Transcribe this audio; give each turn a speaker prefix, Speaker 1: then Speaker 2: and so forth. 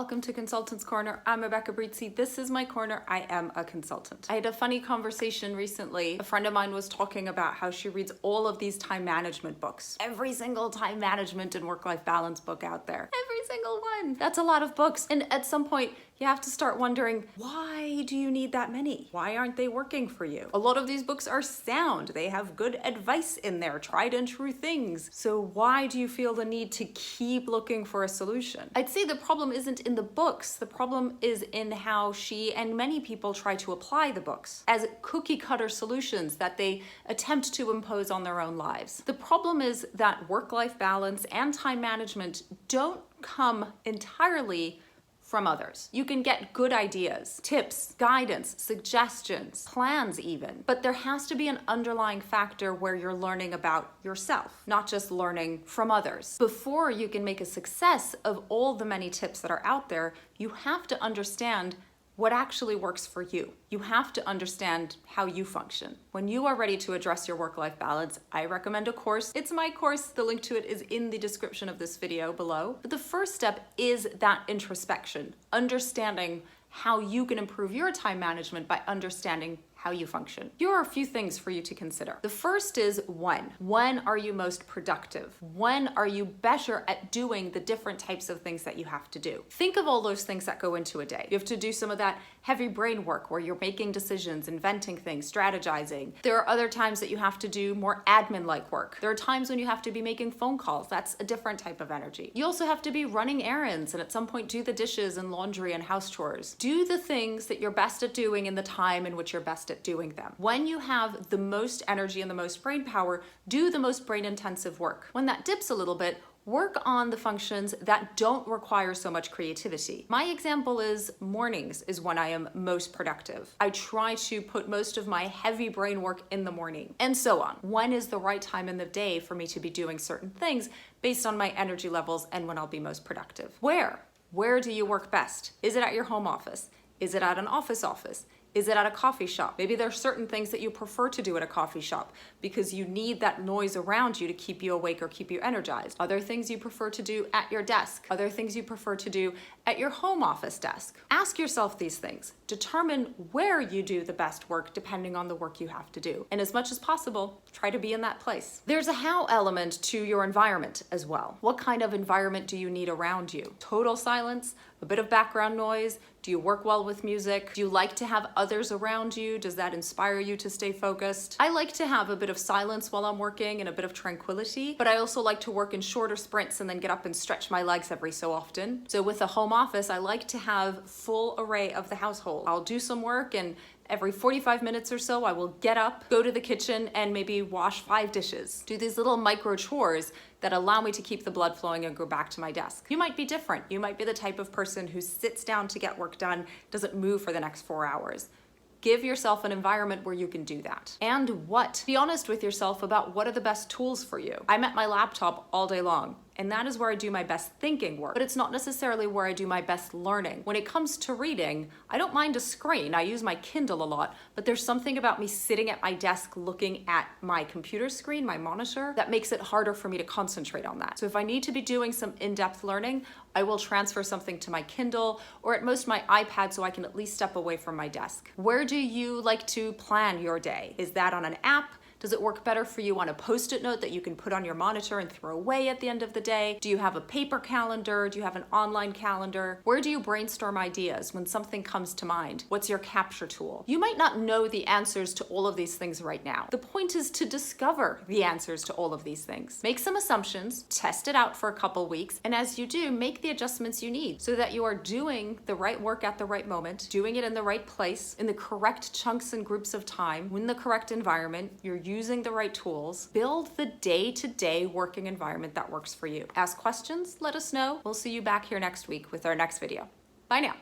Speaker 1: welcome to Consultant's Corner. I'm Rebecca Brizi. This is my corner. I am a consultant. I had a funny conversation recently. A friend of mine was talking about how she reads all of these time management books. Every single time management and work-life balance book out there. Every single one. That's a lot of books. And at some point, you have to start wondering, why do you need that many? Why aren't they working for you? A lot of these books are sound. They have good advice in there, tried and true things. So why do you feel the need to keep looking for a solution? I'd say the problem isn't in the books. The problem is in how she and many people try to apply the books as cookie cutter solutions that they attempt to impose on their own lives. The problem is that work-life balance and time management don't come entirely from others. You can get good ideas, tips, guidance, suggestions, plans even, but there has to be an underlying factor where you're learning about yourself, not just learning from others. Before you can make a success of all the many tips that are out there, you have to understand what actually works for you. You have to understand how you function. When you are ready to address your work-life balance, I recommend a course. It's my course. The link to it is in the description of this video below. But the first step is that introspection, understanding how you can improve your time management by understanding how you function. Here are a few things for you to consider. The first is when. When are you most productive? When are you better at doing the different types of things that you have to do? Think of all those things that go into a day. You have to do some of that heavy brain work where you're making decisions, inventing things, strategizing. There are other times that you have to do more admin-like work. There are times when you have to be making phone calls. That's a different type of energy. You also have to be running errands and at some point do the dishes and laundry and house chores. Do the things that you're best at doing in the time in which you're best at doing them. When you have the most energy and the most brain power, do the most brain intensive work. When that dips a little bit, work on the functions that don't require so much creativity. My example is mornings is when I am most productive. I try to put most of my heavy brain work in the morning and so on. When is the right time in the day for me to be doing certain things based on my energy levels and when I'll be most productive? Where do you work best? Is it at your home office? Is it at an office? Is it at a coffee shop? Maybe there are certain things that you prefer to do at a coffee shop because you need that noise around you to keep you awake or keep you energized. Other things you prefer to do at your desk. Other things you prefer to do at your home office desk. Ask yourself these things. Determine where you do the best work depending on the work you have to do. And as much as possible, try to be in that place. There's a how element to your environment as well. What kind of environment do you need around you? Total silence? A bit of background noise? Do you work well with music? Do you like to have others around you? Does that inspire you to stay focused? I like to have a bit of silence while I'm working and a bit of tranquility, but I also like to work in shorter sprints and then get up and stretch my legs every so often. So with a home office, I like to have full array of the household. I'll do some work and every 45 minutes or so, I will get up, go to the kitchen, and maybe wash 5 dishes. Do these little micro chores that allow me to keep the blood flowing and go back to my desk. You might be different. You might be the type of person who sits down to get work done, doesn't move for the next 4 hours. Give yourself an environment where you can do that. And what? Be honest with yourself about what are the best tools for you. I'm at my laptop all day long. And that is where I do my best thinking work, but it's not necessarily where I do my best learning. When it comes to reading, I don't mind a screen. I use my Kindle a lot, but there's something about me sitting at my desk looking at my computer screen, my monitor, that makes it harder for me to concentrate on that. So if I need to be doing some in-depth learning, I will transfer something to my Kindle or at most my iPad so I can at least step away from my desk. Where do you like to plan your day? Is that on an app? Does it work better for you on a Post-it note that you can put on your monitor and throw away at the end of the day? Do you have a paper calendar? Do you have an online calendar? Where do you brainstorm ideas when something comes to mind? What's your capture tool? You might not know the answers to all of these things right now. The point is to discover the answers to all of these things. Make some assumptions, test it out for a couple weeks, and as you do, make the adjustments you need so that you are doing the right work at the right moment, doing it in the right place, in the correct chunks and groups of time, in the correct environment. You're using the right tools. Build the day-to-day working environment that works for you. Ask questions, let us know. We'll see you back here next week with our next video. Bye now.